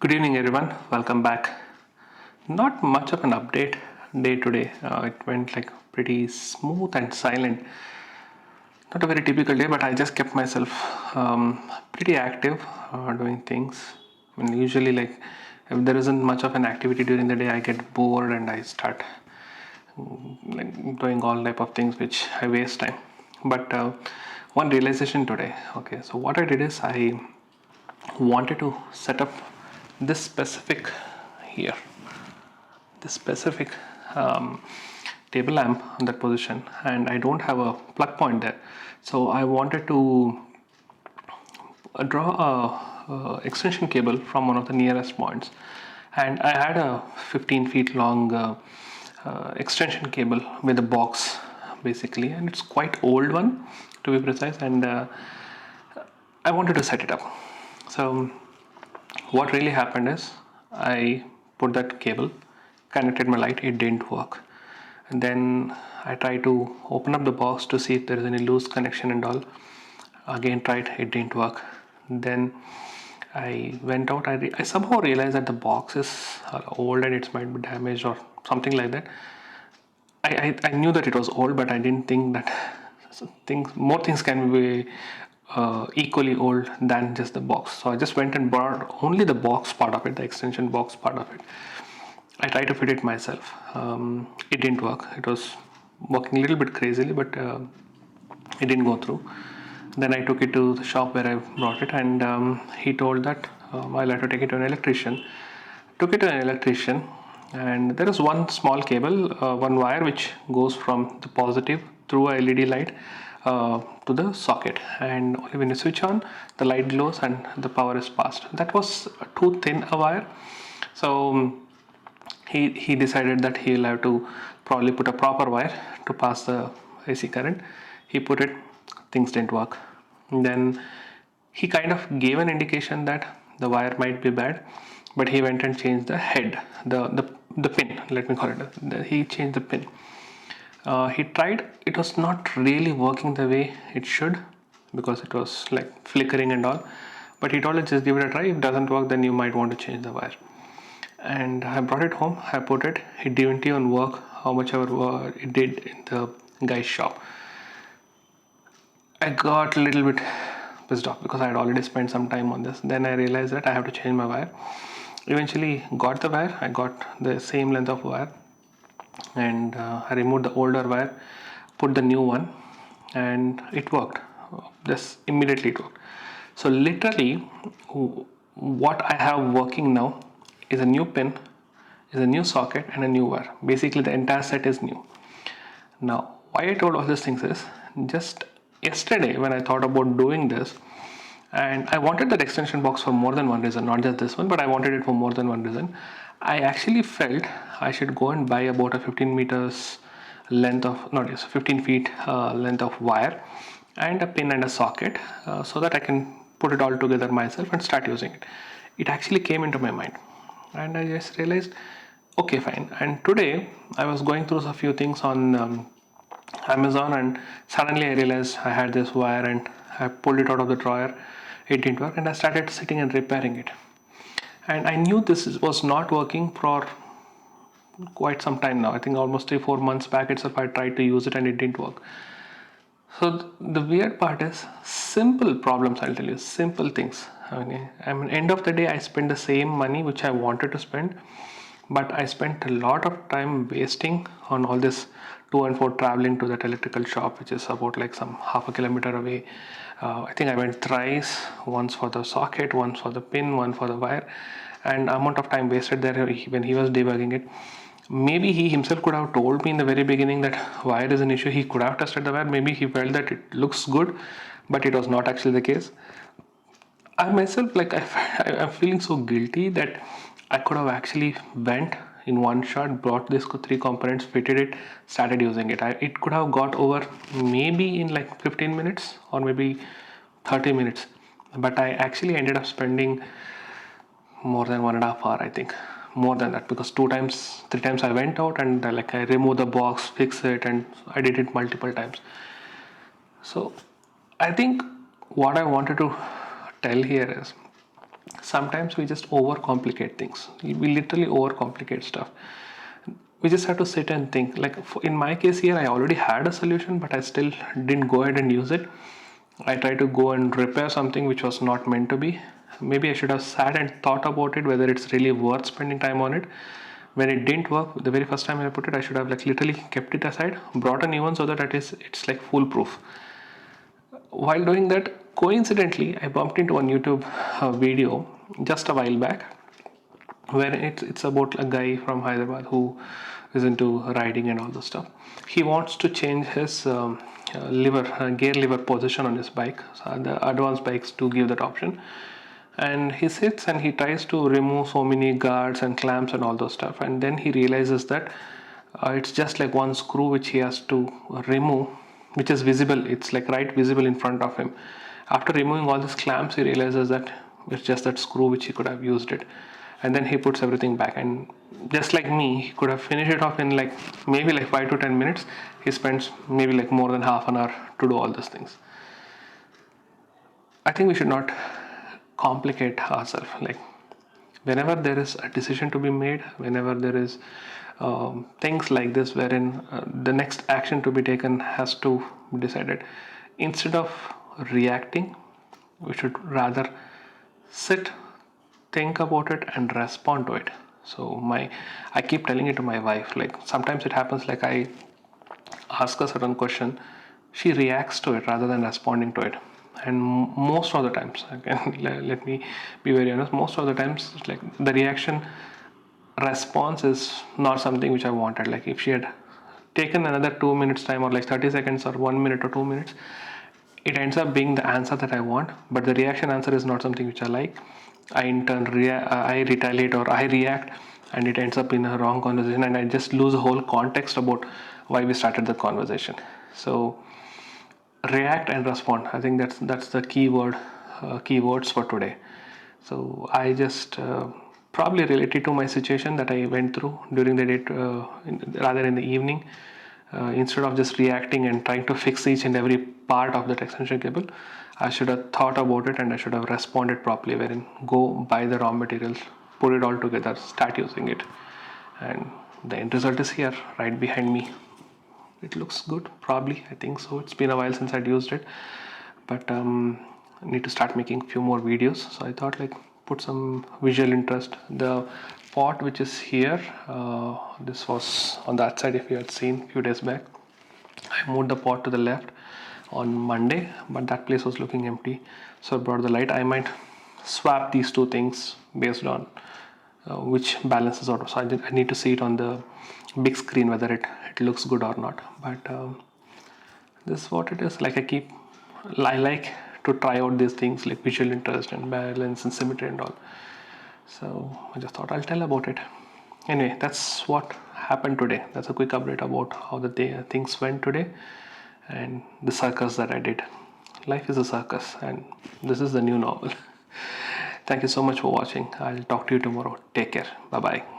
Good evening, everyone. Welcome back. Not much of an update day today. It went like pretty smooth and silent. Not a very typical day, but I just kept myself pretty active, doing things. I mean, usually, like if there isn't much of an activity during the day, I get bored and I start like doing all type of things which I waste time. But one realization today. Okay, so what I did is I wanted to set up this specific here this specific um, table lamp on that position, and I don't have a plug point there, so I wanted to draw a extension cable from one of the nearest points, and I had a 15 feet long extension cable with a box basically, and it's quite old one to be precise, and I wanted to set it up. So what really happened is I put that cable, connected my light, it didn't work. And then I tried to open up the box to see if there is any loose connection and all. Again tried, it didn't work. Then I went out, I somehow realized that the box is old and it might be damaged or something like that. I knew that it was old, but I didn't think that more things can be equally old than just the box. So I just went and bought only the box part of it, the extension box part of it. I tried to fit it myself. It didn't work. It was working a little bit crazily, but it didn't go through. Then I took it to the shop where I brought it, and he told that I'll have to take it to an electrician. Took it to an electrician, and there is one small cable, one wire which goes from the positive through a LED light to the socket, and only when you switch on, the light glows and the power is passed. That was too thin a wire, so he decided that he'll have to probably put a proper wire to pass the AC current. He put it, things didn't work. And then he kind of gave an indication that the wire might be bad, but he went and changed the head, the pin, let me call it. He changed the pin. He tried, it was not really working the way it should because it was like flickering and all, but he told us just give it a try. If it doesn't work, then you might want to change the wire. And I brought it home, I put it, it didn't even work how much ever it did in the guy's shop. I got a little bit pissed off because I had already spent some time on this. Then I realized that I have to change my wire. Eventually got the wire, I got the same length of wire, and I removed the older wire, put the new one, and it worked. Just immediately it worked. So literally what I have working now is a new pin, is a new socket, and a new wire. Basically the entire set is new. Now why I told all these things is just yesterday when I thought about doing this, and I wanted that extension box for more than one reason, not just this one, but I wanted it for more than one reason. I actually felt I should go and buy about a 15 meters length of, not yes, 15 feet length of wire and a pin and a socket, so that I can put it all together myself and start using it. It actually came into my mind, and I just realized, okay, fine. And today I was going through a few things on Amazon, and suddenly I realized I had this wire and I pulled it out of the drawer. It didn't work, and I started sitting and repairing it. And I knew this was not working for quite some time now. I think almost 3-4 months back itself I tried to use it and it didn't work. So the weird part is simple problems, I'll tell you, simple things. I mean, end of the day I spent the same money which I wanted to spend, but I spent a lot of time wasting on all this to and fro traveling to that electrical shop, which is about like some half a kilometer away. I think I went thrice, once for the socket, once for the pin, one for the wire, and amount of time wasted there when he was debugging it. Maybe he himself could have told me in the very beginning that wire is an issue. He could have tested the wire. Maybe he felt that it looks good, but it was not actually the case. I myself, like, I'm feeling so guilty that I could have actually went in one shot, brought these 3 components, fitted it, started using it. It could have got over maybe in like 15 minutes or maybe 30 minutes. But I actually ended up spending more than 1.5 hours, I think. More than that, because 2 times, 3 times I went out and like I removed the box, fix it, and I did it multiple times. So I think what I wanted to tell here is sometimes we just overcomplicate things. We literally overcomplicate stuff. We just have to sit and think. Like in my case here, I already had a solution, but I still didn't go ahead and use it. I tried to go and repair something which was not meant to be. Maybe I should have sat and thought about it, whether it's really worth spending time on it. When it didn't work the very first time I put it, I should have like literally kept it aside, brought a new one so that it's like foolproof. While doing that, coincidentally, I bumped into a YouTube video just a while back, where it's about a guy from Hyderabad who is into riding and all this stuff. He wants to change his gear lever position on his bike. So the advanced bikes do give that option. And he sits and he tries to remove so many guards and clamps and all those stuff. And then he realizes that it's just like one screw which he has to remove, which is visible. It's like right visible in front of him. After removing all these clamps, he realizes that it's just that screw which he could have used it. And then he puts everything back, and just like me, he could have finished it off in like maybe like 5 to 10 minutes. He spends maybe like more than half an hour to do all these things. I think we should not complicate ourselves. Like whenever there is a decision to be made, whenever there is things like this wherein the next action to be taken has to be decided, instead of reacting, we should rather sit, think about it and respond to it. So I keep telling it to my wife. Like sometimes it happens, like I ask a certain question, she reacts to it rather than responding to it. And most of the times, again, let me be very honest, most of the times like the reaction response is not something which I wanted. Like if she had taken another 2 minutes time, or like 30 seconds or 1 minute or 2 minutes, it ends up being the answer that I want, but the reaction answer is not something which I like. I in turn I retaliate or I react, and it ends up in a wrong conversation, and I just lose the whole context about why we started the conversation. So react and respond, I think that's the keywords for today. So I just probably related to my situation that I went through during the day, rather in the evening. Instead of just reacting and trying to fix each and every part of that extension cable, I should have thought about it and I should have responded properly, wherein go buy the raw materials, put it all together, start using it. And the end result is here, right behind me. It looks good, probably, I think so. It's been a while since I'd used it, but I need to start making a few more videos. So I thought like put some visual interest. The pot which is here, this was on that side, if you had seen a few days back. I moved the pot to the left on Monday, but that place was looking empty, so I brought the light. I might swap these two things based on which balances out. So I need to see it on the big screen whether it looks good or not. But this is what it is. Like I like to try out these things like visual interest and balance and symmetry and all. So I just thought I'll tell about it. Anyway, that's what happened today. That's a quick update about how the things went today and the circus that I did. Life is a circus, and this is the new normal. Thank you so much for watching. I'll talk to you tomorrow. Take care. Bye bye.